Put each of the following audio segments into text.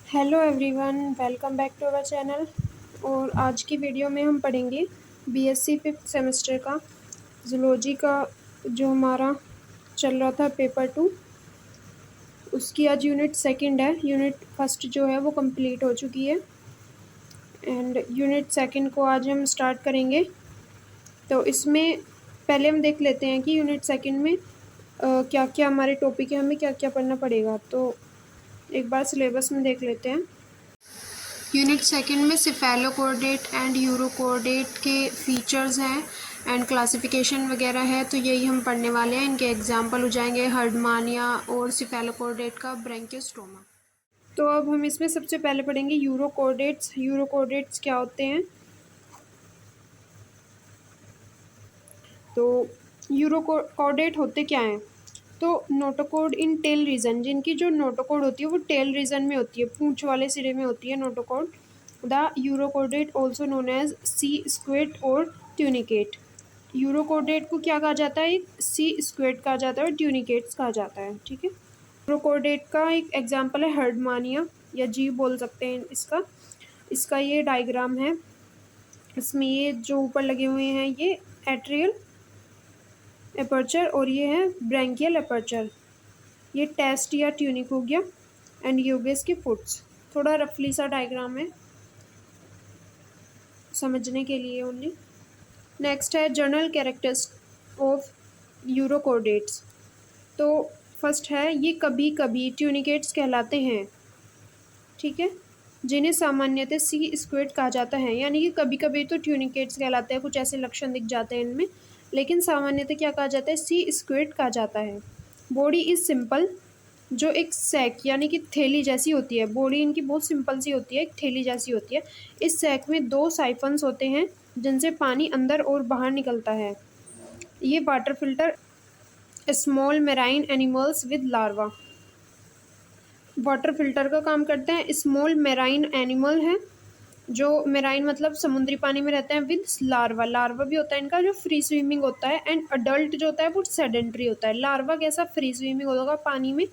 Hello everyone, welcome back to our channel. और आज की वीडियो में हम पढ़ेंगे बीएससी फिफ्थ सेमेस्टर का जूलॉजी का जो हमारा चल रहा था पेपर 2, उसकी आज यूनिट सेकंड है। यूनिट फर्स्ट जो है वो कंप्लीट हो चुकी है एंड यूनिट सेकंड को आज हम स्टार्ट करेंगे। तो इसमें पहले हम देख लेते हैं कि यूनिट सेकंड में क्या क्या हमारे टॉपिक है, हमें क्या क्या पढ़ना पड़ेगा। तो एक बार सिलेबस में देख लेते हैं। यूनिट सेकंड में सिफेलोकोर्डेट एंड यूरोकोर्डेट के फीचर्स हैं एंड क्लासिफिकेशन वगैरह है, तो यही हम पढ़ने वाले हैं। इनके एग्जांपल हो जाएंगे हर्डमानिया और सिफेलोकोर्डेट का ब्रैंकियोस्टोमा। तो अब हम इसमें सबसे पहले पढ़ेंगे यूरोकोर्डेट्स। यूरोकोर्डेट्स क्या होते हैं? तो यूरोकोर्डेट होते क्या हैं? तो नोटोकोड इन टेल रीजन, जिनकी जो नोटोकोड होती है वो टेल रीजन में होती है, पूंछ वाले सिरे में होती है notochord. The urochordate also known as sea squirt और ट्यूनिकेट। यूरोकोडेट को क्या कहा जाता है? एक सी स्क्वेट कहा जाता है और ट्यूनिकेट्स कहा जाता है। ठीक है। यूरोकोडेट का एक एग्जाम्पल है हर्डमानिया, या जी बोल सकते हैं इसका। इसका ये डायग्राम है। इसमें ये जो ऊपर लगे हुए हैं ये एट्रियल एपर्चर और ये है ब्रैंकियल एपर्चर। ये टेस्ट या ट्यूनिक हो गया एंड ये हो गए इसके फुट्स। थोड़ा रफली सा डायग्राम है समझने के लिए ओनली। नेक्स्ट है जनरल कैरेक्टर्स ऑफ यूरोकोर्डेट्स। तो फर्स्ट है ये कभी कभी ट्यूनिकेट्स कहलाते हैं। ठीक है, जिन्हें सामान्यतः सी स्क्वेड कहा जाता है, यानी कि कभी कभी तो ट्यूनिकेट्स कहलाते हैं, कुछ ऐसे लक्षण दिख जाते हैं इनमें, लेकिन सामान्यतः क्या कहा जाता है? सी स्क्वेड कहा जाता है। बॉडी इज सिंपल, जो एक सैक यानी कि थैली जैसी होती है। बॉडी इनकी बहुत सिंपल सी होती है, एक थैली जैसी होती है। इस सैक में दो साइफन्स होते हैं जिनसे पानी अंदर और बाहर निकलता है। ये water filter small marine animals with larva. Water filter का काम करते हैं। स्मॉल मेराइन एनिमल है, जो मेराइन मतलब समुद्री पानी में रहते हैं, विद लार्वा। लार्वा भी होता है इनका जो फ्री स्विमिंग होता है, एंड अडल्ट जो होता है वो सेडेंट्री होता है। लार्वा कैसा? फ्री स्विमिंग होगा, पानी में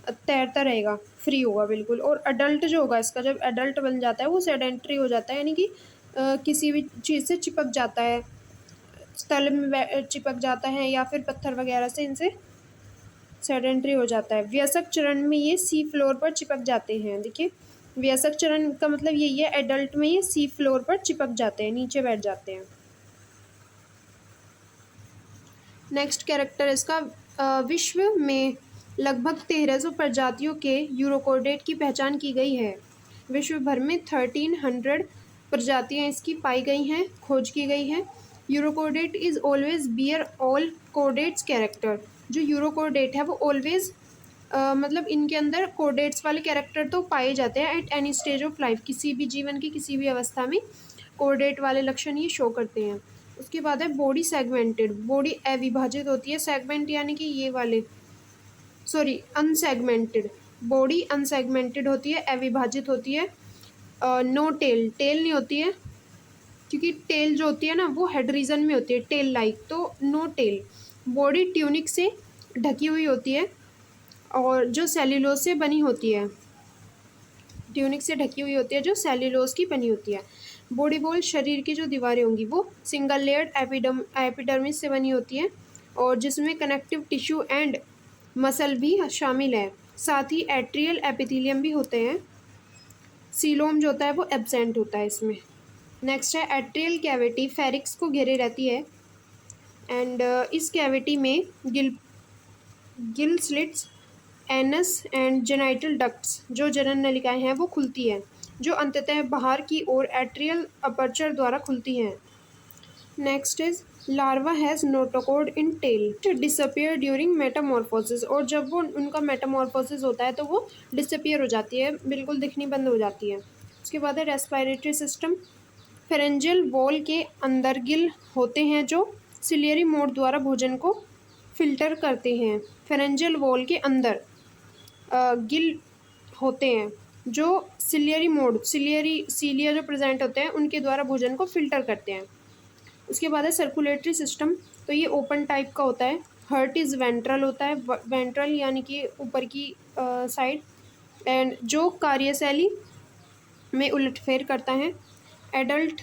तैरता रहेगा, फ्री होगा बिल्कुल। और अडल्ट जो होगा इसका, जब अडल्ट बन जाता है वो सेडेंट्री हो जाता है, यानी कि किसी भी चीज़ से चिपक जाता है, तल में चिपक जाता है या फिर पत्थर वगैरह से, इनसे सेडेंट्री हो जाता है। वयस्क चरण में ये सी फ्लोर पर चिपक जाते हैं। देखिए, वयस्क चरण का मतलब यही है, एडल्ट में ये सी फ्लोर पर चिपक जाते हैं, नीचे बैठ जाते हैं। नेक्स्ट कैरेक्टर इसका, विश्व में लगभग 1300 प्रजातियों के यूरोकोर्डेट की पहचान की गई है। विश्व भर में 1300 प्रजातियां इसकी पाई गई हैं, खोज की गई है। Urochordate is always bear all chordates character. जो यूरोकोर्डेट है वो ऑलवेज मतलब इनके अंदर कोर्डेट्स वाले कैरेक्टर तो पाए जाते हैं at any stage of life. किसी भी जीवन की किसी भी अवस्था में कोर्डेट वाले लक्षण ये शो करते हैं। उसके बाद है बॉडी सेगमेंटेड। बॉडी अविभाजित होती है। सेगमेंट यानी कि ये वाले, सॉरी अनसेगमेंटेड। बॉडी अनसेगमेंटेड होती है, अविभाजित होती है। नो टेल, टेल नहीं होती है, क्योंकि टेल जो होती है ना वो हेड रीजन में होती है, टेल लाइक, तो नो टेल। बॉडी ट्यूनिक से ढकी हुई होती है और जो सेल्यूलोज से बनी होती है, ट्यूनिक से ढकी हुई होती है जो सेल्यूलोज की बनी होती है। बॉडी वॉल, शरीर की जो दीवारें होंगी वो सिंगल लेयर्ड एपिडर्मिस से बनी होती है, और जिसमें कनेक्टिव टिश्यू एंड मसल भी शामिल है। साथ ही एट्रियल एपिथेलियम भी होते हैं। सीलोम जो होता है वो एब्सेंट होता है इसमें। नेक्स्ट है एट्रियल कैविटी, फेरिक्स को घेरे रहती है एंड इस कैविटी में gill slits, anus and genital ducts, जो जनन नलिकाएं हैं वो खुलती है, जो अंततः बाहर की ओर एट्रियल अपर्चर द्वारा खुलती हैं। Next is larva has notochord in tail disappear during metamorphosis. और जब वो उनका मेटामॉर्फोसिस होता है तो वो डिसअपियर हो जाती है, बिल्कुल दिखनी बंद हो जाती है। उसके बाद है रेस्पिरेटरी सिस्टम। फेरेंजियल वॉल के अंदर गिल होते हैं जो सिलियरी मोड द्वारा भोजन को फिल्टर करते हैं। फेरेंजियल वॉल के अंदर गिल होते हैं जो सिलियरी मोड, सीलिया जो प्रेजेंट होते हैं उनके द्वारा भोजन को फिल्टर करते हैं। उसके बाद है सर्कुलेटरी सिस्टम। तो ये ओपन टाइप का होता है। हार्ट इज़ वेंट्रल होता है, वेंट्रल यानी कि ऊपर की साइड। एंड जो कार्यशैली में उलटफेर करता है। एडल्ट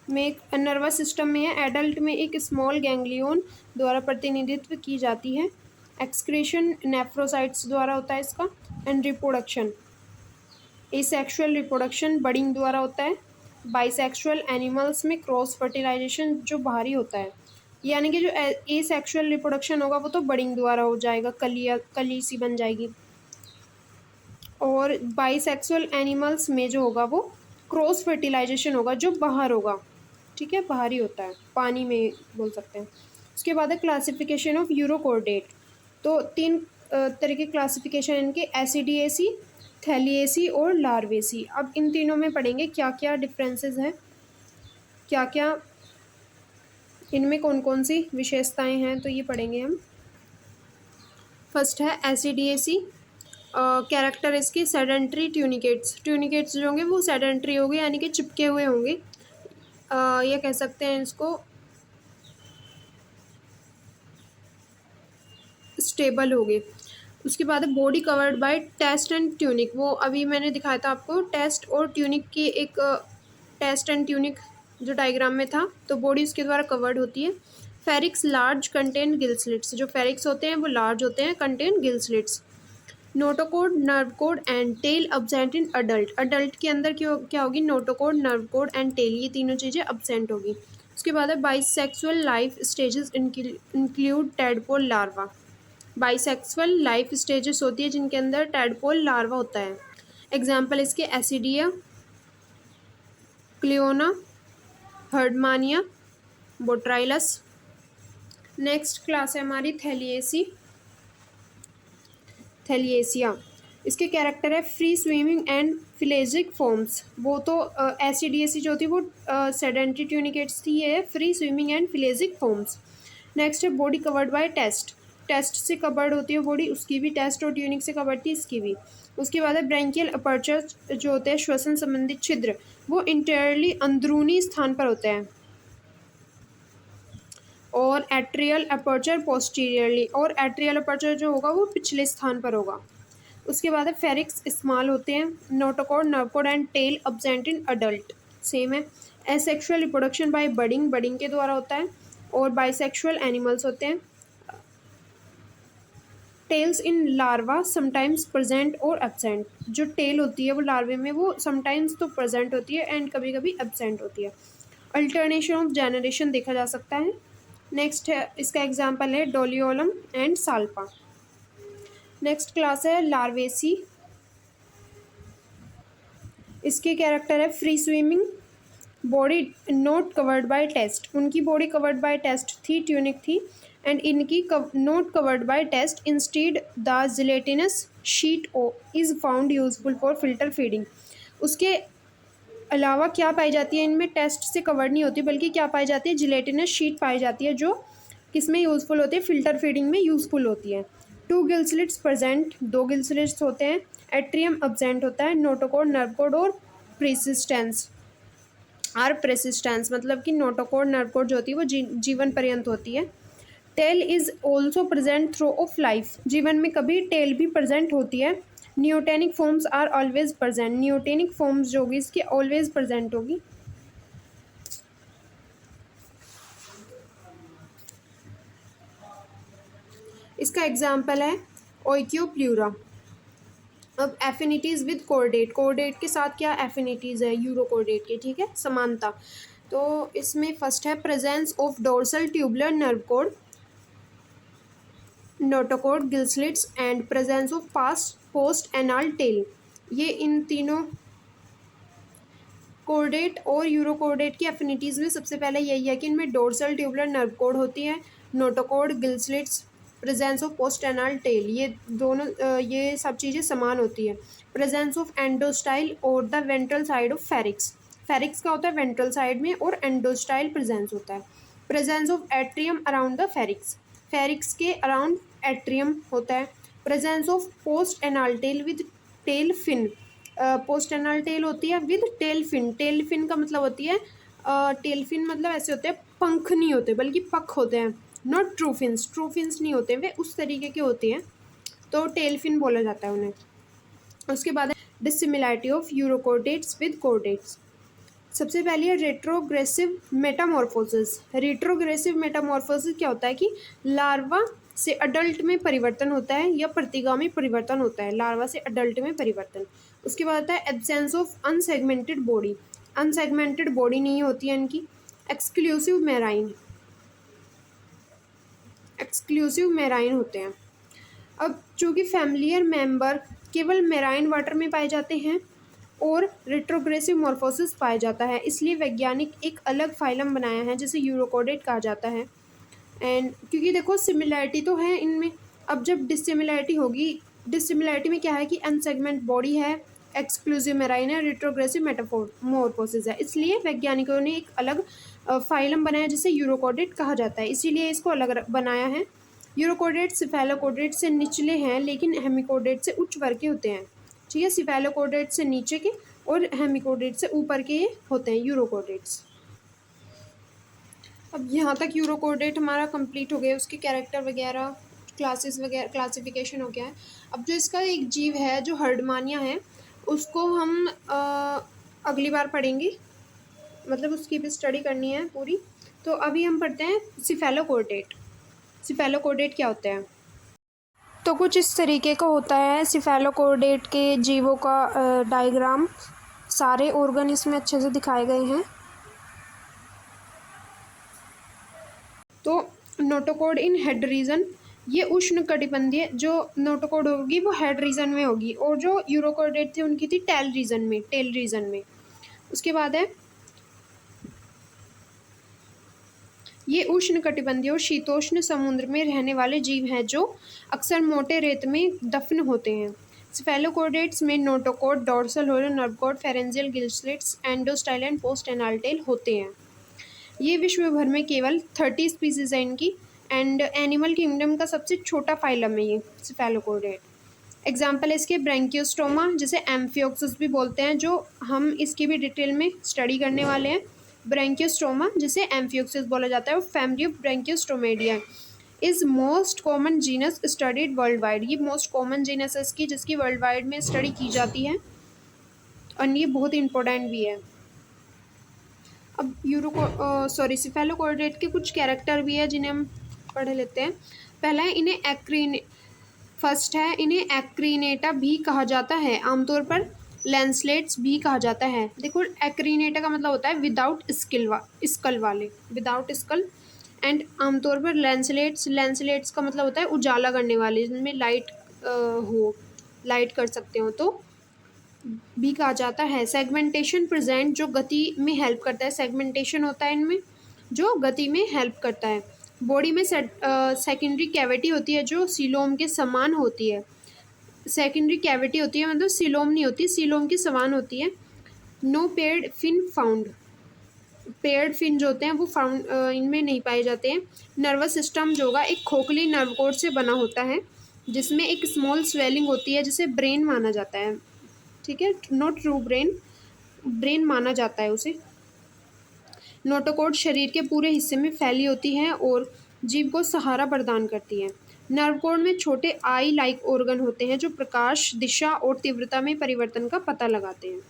में एक नर्वस सिस्टम में है, एडल्ट में एक स्मॉल गैंग्लियन द्वारा प्रतिनिधित्व की जाती है। एक्सक्रीशन नेफ्रोसाइट्स द्वारा होता है इसका। And reproduction, asexual reproduction budding द्वारा होता है। बाइसेक्सुअल एनिमल्स में क्रॉस फर्टिलाइजेशन जो बाहरी होता है, यानी कि जो एसेक्सुअल रिप्रोडक्शन होगा वो तो बडिंग द्वारा हो जाएगा, कली सी बन जाएगी। और बाइसेक्सुअल एनिमल्स में जो होगा वो क्रॉस फर्टिलाइजेशन होगा जो बाहर होगा, ठीक है, बाहरी होता है, पानी में बोल सकते हैं। उसके बाद है क्लासिफिकेशन ऑफ यूरोकोर्डेट। तो तीन तरह के क्लासिफिकेशन इनके, एसिडिएसी, थैलिएसी और लार्वेसी। अब इन तीनों में पढ़ेंगे क्या क्या डिफरेंसेस हैं, क्या क्या इनमें कौन कौन सी विशेषताएं हैं, तो ये पढ़ेंगे हम। फर्स्ट है एसिडिएसी। कैरेक्टर इसके सेडेंट्री ट्यूनिकेट्स, ट्यूनिकेट्स जो होंगे वो सेडेंट्री होंगे यानी कि चिपके हुए होंगे, ये कह सकते हैं इसको स्टेबल हो गए। उसके बाद है body covered by test and tunic. वो अभी मैंने दिखाया था आपको टेस्ट और ट्यूनिक की एक, टेस्ट एंड ट्यूनिक जो डायग्राम में था, तो बॉडी उसके द्वारा कवर्ड होती है। Pharynx large contain gill slits, जो फेरिक्स होते हैं वो लार्ज होते हैं, contain gill slits. Notochord, nerve cord and tail absent in adult, adult के अंदर क्या होगी, notochord, nerve cord and tail, ये तीनों चीज़ें अब्सेंट होगी। उसके बाद है bisexual life stages include tadpole larva. Bisexual life stages होती है जिनके अंदर टैडपोल लार्वा होता है। एग्जाम्पल इसके एसिडिया, क्लियोना, हर्डमानिया, बोट्राइलस। नेक्स्ट क्लास है हमारी थैलिएसी, थैलिएसिया। इसके कैरेक्टर है free swimming and pelagic forms. वो तो एसिडिएसी जो थी वो सेडेंट्री ट्यूनिकेट्स थी, ये free swimming and pelagic forms. Next है body covered by test, test से कवर्ड होती है बॉडी, उसकी भी टेस्ट और ट्यूनिक से कवर्ड थी, इसकी भी। उसके बाद है ब्रैंकियल अपर्चर जो होते हैं श्वसन संबंधित छिद्र, वो इंटरली अंदरूनी स्थान पर होते हैं। और एट्रियल अपर्चर पोस्टीरियरली, और एट्रियल अपर्चर जो होगा वो पिछले स्थान पर होगा। उसके बाद है फेरिक्स स्मॉल होते हैं। Notochord, nerve cord and tail absent in adult, same है। Asexual reproduction by budding, budding के द्वारा होता है। और बाइसेक्सुअल एनिमल्स होते हैं। Tails in larva sometimes present और एब्सेंट, जो टेल होती है वो लार्वे में वो समटाइम्स तो प्रेजेंट होती है एंड कभी कभी एब्सेंट होती है। अल्टरनेशन ऑफ जेनरेशन देखा जा सकता है। नेक्स्ट है इसका एग्जाम्पल है Doliolum and Salpa. Next class है लार्वेसी। इसके कैरेक्टर है free swimming, body not covered by test, उनकी बॉडी कवर्ड बाय टेस्ट थी, ट्यूनिक थी, एंड इनकी not covered by test, instead the gelatinous sheet is found useful for filter feeding. उसके अलावा क्या पाई जाती है इनमें, टेस्ट से कवर्ड नहीं होती बल्कि क्या पाई जाती है, जिलेटिनस शीट पाई जाती है, जो किसमें यूज़फुल होती है, फिल्टर फीडिंग में यूज़फुल होती है। 2 gill slits present, 2 gill slits होते हैं। एट्रियम अब्सेंट होता है। नोटोकोड, नर्वकोड और प्रेसिस्टेंस आर प्रेसिस्टेंस, मतलब कि नोटोकोड, नर्वकोड जो होती है वो जीवन पर्यंत होती है। Tail is also present throughout of life, जीवन में कभी टेल भी प्रेजेंट होती है। Neotenic forms are always present, neotenic forms जो होगी इसकी ऑलवेज प्रेजेंट होगी। इसका एग्जाम्पल है ओइक्योप्ल्यूरा। अब एफिनिटीज़ विद कोर्डेट, कोर्डेट के साथ क्या एफिनिटीज़ है यूरोकोर्डेट के, ठीक है, समानता। तो इसमें फर्स्ट है presence of dorsal tubular nerve cord, notochord, gill slits and presence of post anal tail. ये इन तीनों कोर्डेट और यूरोकोर्डेट की एफिनिटीज़ में सबसे पहले यही है कि इनमें डोर्सल ट्यूबुलर नर्व कोड होती है, notochord, gill slits, presence of post anal tail, ये दोनों ये सब चीज़ें समान होती है। प्रेजेंस ऑफ एंडोस्टाइल और the ventral side of pharynx, pharynx का होता है वेंट्रल साइड में और एंडोस्टाइल प्रेजेंस होता है। Presence of atrium around the pharynx, pharynx के अराउंड एट्रियम होता है। Presence of post anal tail with tail fin, post anal tail होती है with tail fin, tail fin का मतलब होती है, टेल फिन मतलब ऐसे होते हैं, पंख नहीं होते बल्कि पख होते हैं, not true fins, true fins नहीं होते, वे उस तरीके के होते हैं, तो टेल फिन बोला जाता है उन्हें। उसके बाद है डिसिमिलैरिटी ऑफ यूरोकोडेट्स विद कोडेट्स। सबसे पहले है रेट्रोग्रेसिव मेटामॉर्फोसिस। रेट्रोग्रेसिव मेटामॉर्फोसिस क्या होता है कि लार्वा से अडल्ट में परिवर्तन होता है या प्रतिगामी परिवर्तन होता है, लार्वा से अडल्ट में परिवर्तन। उसके बाद आता है absence of unsegmented body. Unsegmented body नहीं होती है इनकी। एक्सक्लूसिव मेराइन होते हैं। अब चूँकि फैमिलियर मेंबर केवल मेराइन वाटर में पाए जाते हैं और रेट्रोग्रेसिव मॉर्फोसिस पाया जाता है, इसलिए वैज्ञानिक एक अलग फाइलम बनाया है जिसे यूरोकोडेट कहा जाता है। एंड क्योंकि देखो सिमिलैरिटी तो है इनमें, अब जब डिसिमिलैरिटी होगी, डिसिमिलैरिटी में क्या है कि अनसेगमेंट बॉडी है, एक्सक्लूसिव मेराइन है, रेट्रोग्रेसिव मेटामॉर्फोसिस है, इसलिए वैज्ञानिकों ने एक अलग फाइलम बनाया जिसे यूरोकोडेट कहा जाता है, इसीलिए इसको अलग बनाया है। यूरोकोडेट सिफेलोकोडेट से निचले हैं लेकिन हेमिकोडेट से उच्च वर्ग के होते हैं। ठीक है, सिफेलोकोडेट से नीचे के और हेमिकोडेट से ऊपर के होते हैं यूरोकोडेट्स। अब यहाँ तक यूरोकोडेट हमारा कंप्लीट हो गया, उसके कैरेक्टर वगैरह क्लासेस वगैरह क्लासिफिकेशन हो गया है। अब जो इसका एक जीव है जो हर्डमानिया है, उसको हम अगली बार पढ़ेंगे, मतलब उसकी भी स्टडी करनी है पूरी। तो अभी हम पढ़ते हैं सिफेलोकोडेट। सिफेलोकोडेट क्या होता है? तो कुछ इस तरीके का होता है सिफेलोकोडेट के जीवों का डायग्राम। सारे ऑर्गन इसमें अच्छे से दिखाए गए हैं। तो नोटोकॉड इन हेड रीजन, ये उष्णकटिबंधीय जो नोटोकॉड होगी वो हेड रीजन में होगी, और जो यूरोकोडेट थी उनकी थी टेल रीजन में। उसके बाद है ये उष्णकटिबंधीय और शीतोष्ण समुद्र में रहने वाले जीव हैं जो अक्सर मोटे रेत में दफन होते हैं। सिफेलोकोडेट्स में notochord, dorsal hollow, nerve cord, pharyngeal gill slits, endostyle and post anal tail होते हैं। ये विश्व भर में केवल 30 स्पीसीज है इनकी, एंड एनिमल किंगडम का सबसे छोटा फाइलम है ये सिफेलोकोडेट। एग्जाम्पल है इसके ब्रैंकियोस्टोमा, जिसे एम्फियोक्सिस भी बोलते हैं, जो हम इसकी भी डिटेल में स्टडी करने वाले हैं। ब्रैंकियोस्टोमा जिसे एम्फियोक्सिस बोला जाता है, और family of branchiostomidae is most common genus studied world wide. ये मोस्ट कॉमन जीनस है इसकी, जिसकी वर्ल्ड वाइड में स्टडी की जाती है, और ये बहुत इंपॉर्टेंट भी है। अब सिफेलोकोडेट के कुछ कैरेक्टर भी है जिन्हें हम पढ़ लेते हैं। पहला है इन्हें एक्रीनेटा भी कहा जाता है, आमतौर पर लैंसलेट्स भी कहा जाता है। देखो एक्रीनेटा का मतलब होता है विदाउट स्कल वाले, विदाउट स्कल। एंड आमतौर पर लैंसलेट्स का मतलब होता है उजाला करने वाले, जिनमें लाइट कर सकते हो, तो भी कहा जाता है। सेगमेंटेशन प्रेजेंट, जो गति में हेल्प करता है, सेगमेंटेशन होता है इनमें जो गति में हेल्प करता है। बॉडी में सेकेंडरी कैविटी होती है जो सीलोम के समान होती है। सेकेंडरी कैविटी होती है मतलब सीलोम नहीं होती, सीलोम के समान होती है। No paired fin found, paired fin जो होते हैं वो इनमें नहीं पाए जाते हैं। नर्वस सिस्टम जो होगा एक खोखली नर्व कोड से बना होता है, जिसमें एक स्मॉल स्वेलिंग होती है, जिसे ब्रेन माना जाता है। ठीक है, नॉट ट्रू ब्रेन माना जाता है उसे। नोटोकॉड शरीर के पूरे हिस्से में फैली होती है और जीव को सहारा प्रदान करती है। नर्व कोड में छोटे आई लाइक ऑर्गन होते हैं जो प्रकाश, दिशा और तीव्रता में परिवर्तन का पता लगाते हैं।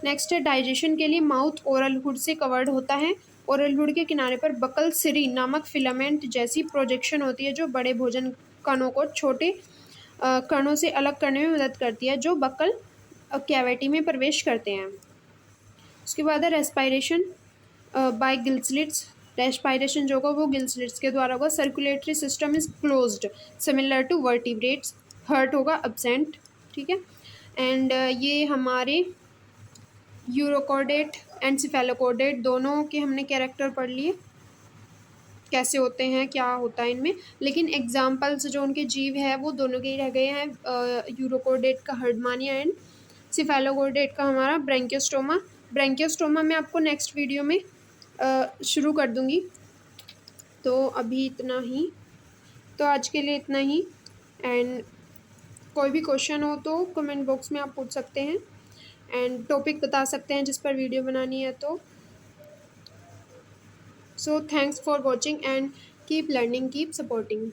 नेक्स्ट है डाइजेशन के लिए माउथ ओरल हुड से कवर्ड होता है। ओरल हुड के किनारे पर बकल सिरी नामक फिलामेंट जैसी प्रोजेक्शन होती है जो बड़े भोजन कणों को छोटे कणों से अलग करने में मदद करती है, जो बकल कैविटी में प्रवेश करते हैं। उसके बाद है रेस्पायरेशन बाय गिलस्लिट्स। रेस्पायरेशन जो होगा वो गिलस्लिट्स के द्वारा होगा। Circulatory system is closed similar to vertebrates. Heart होगा अब्सेंट। ठीक है, एंड ये हमारे यूरोकोडेट एंड सिफेलोकोडेट दोनों के हमने कैरेक्टर पढ़ लिए, कैसे होते हैं, क्या होता है इनमें। लेकिन एग्जाम्पल्स जो उनके जीव है वो दोनों के ही रह गए हैं, यूरोकोडेट का हर्डमानिया एंड सिफेलोकोडेट का हमारा ब्रैंकियोस्टोमा। ब्रैंकियोस्टोमा मैं आपको नेक्स्ट वीडियो में शुरू कर दूँगी। तो अभी इतना ही, तो आज के लिए इतना ही। एंड कोई भी क्वेश्चन हो तो कमेंट बॉक्स में आप पूछ सकते हैं, एंड टॉपिक बता सकते हैं जिस पर वीडियो बनानी है। तो so thanks for watching and keep learning, keep supporting.